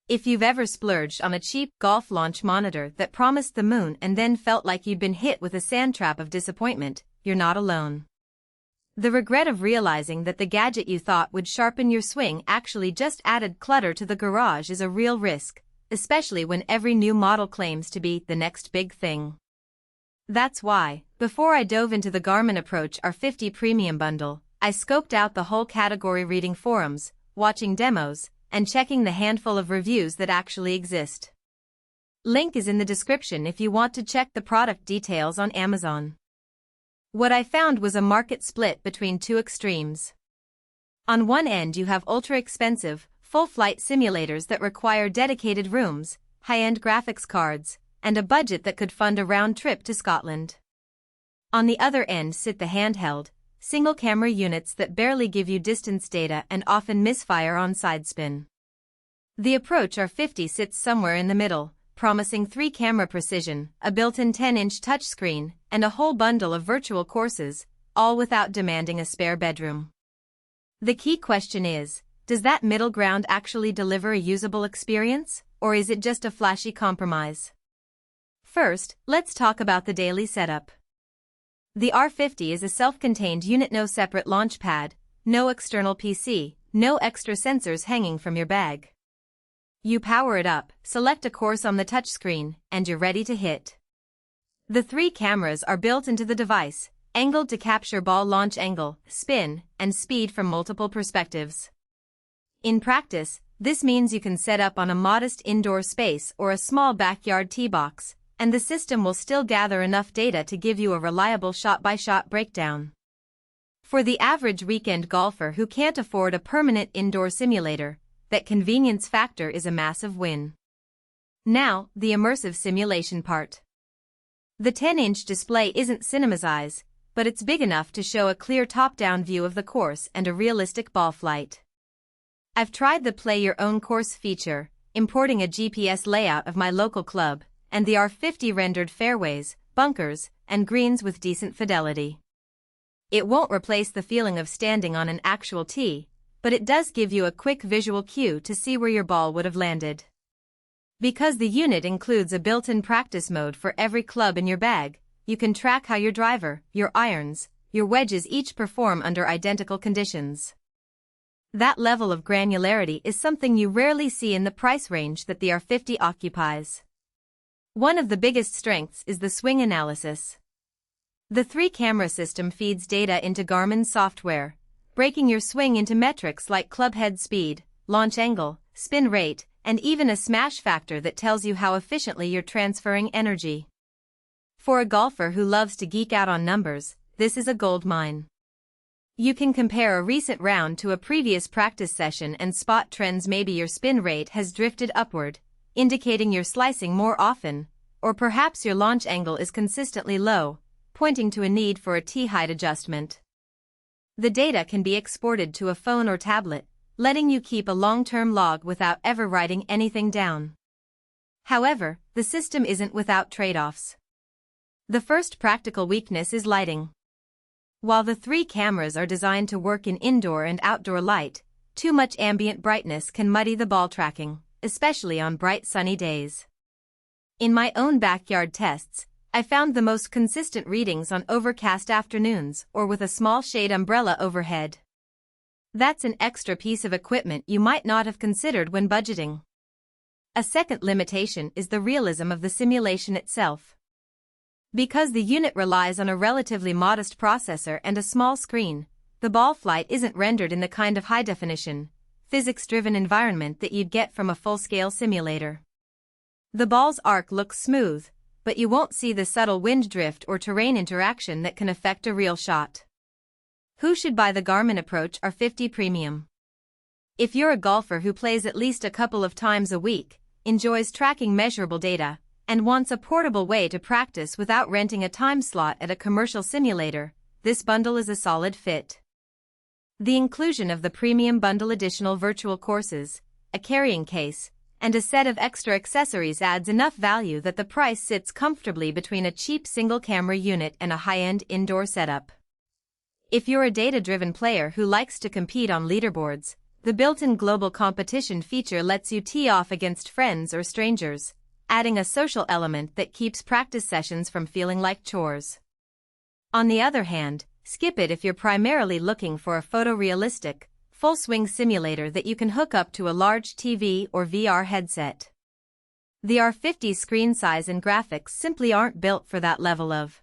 If you've ever splurged on a cheap golf launch monitor that promised the moon and then felt like you'd been hit with a sand trap of disappointment, you're not alone. The regret of realizing that the gadget you thought would sharpen your swing actually just added clutter to the garage is a real risk, especially when every new model claims to be the next big thing. That's why, before I dove into the Garmin Approach R50 Premium Bundle, I scoped out the whole category, reading forums, watching demos, and checking the handful of reviews that actually exist. Link is in the description if you want to check the product details on Amazon. What I found was a market split between two extremes. On one end you have ultra-expensive, full-flight simulators that require dedicated rooms, high-end graphics cards, and a budget that could fund a round trip to Scotland. On the other end sit the handheld, single-camera units that barely give you distance data and often misfire on sidespin. The Approach R50 sits somewhere in the middle, promising 3-camera precision, a built-in 10-inch touchscreen, and a whole bundle of virtual courses, all without demanding a spare bedroom. The key question is, does that middle ground actually deliver a usable experience, or is it just a flashy compromise? First, let's talk about the daily setup. The R50 is a self-contained unit, no separate launch pad, no external PC, no extra sensors hanging from your bag. You power it up, select a course on the touchscreen, and you're ready to hit. The 3 cameras are built into the device, angled to capture ball launch angle, spin, and speed from multiple perspectives. In practice, this means you can set up on a modest indoor space or a small backyard tee box, and the system will still gather enough data to give you a reliable shot-by-shot breakdown. For the average weekend golfer who can't afford a permanent indoor simulator, that convenience factor is a massive win. Now, the immersive simulation part. The 10-inch display isn't cinema size, but it's big enough to show a clear top-down view of the course and a realistic ball flight. I've tried the Play Your Own Course feature, importing a GPS layout of my local club, and the R50 rendered fairways, bunkers, and greens with decent fidelity. It won't replace the feeling of standing on an actual tee, but it does give you a quick visual cue to see where your ball would have landed. Because the unit includes a built-in practice mode for every club in your bag, you can track how your driver, your irons, your wedges each perform under identical conditions. That level of granularity is something you rarely see in the price range that the R50 occupies. One of the biggest strengths is the swing analysis. The 3-camera system feeds data into Garmin software, breaking your swing into metrics like club head speed, launch angle, spin rate, and even a smash factor that tells you how efficiently you're transferring energy. For a golfer who loves to geek out on numbers, this is a goldmine. You can compare a recent round to a previous practice session and spot trends. Maybe your spin rate has drifted upward, indicating you're slicing more often, or perhaps your launch angle is consistently low, pointing to a need for a tee height adjustment. The data can be exported to a phone or tablet, letting you keep a long-term log without ever writing anything down. However, the system isn't without trade-offs. The first practical weakness is lighting. While the 3 cameras are designed to work in indoor and outdoor light, too much ambient brightness can muddy the ball tracking, especially on bright sunny days. In my own backyard tests, I found the most consistent readings on overcast afternoons or with a small shade umbrella overhead. That's an extra piece of equipment you might not have considered when budgeting. A second limitation is the realism of the simulation itself. Because the unit relies on a relatively modest processor and a small screen, the ball flight isn't rendered in the kind of high-definition, physics-driven environment that you'd get from a full-scale simulator. The ball's arc looks smooth, but you won't see the subtle wind drift or terrain interaction that can affect a real shot. Who should buy the Garmin Approach R50 Premium? If you're a golfer who plays at least a couple of times a week, enjoys tracking measurable data, and wants a portable way to practice without renting a time slot at a commercial simulator, this bundle is a solid fit. The inclusion of the Premium Bundle additional virtual courses, a carrying case, and a set of extra accessories adds enough value that the price sits comfortably between a cheap single-camera unit and a high-end indoor setup. If you're a data-driven player who likes to compete on leaderboards, The built-in global competition feature lets you tee off against friends or strangers, adding a social element that keeps practice sessions from feeling like chores. On the other hand, skip it if you're primarily looking for a photorealistic, full-swing simulator that you can hook up to a large TV or VR headset. The R50's screen size and graphics simply aren't built for that level of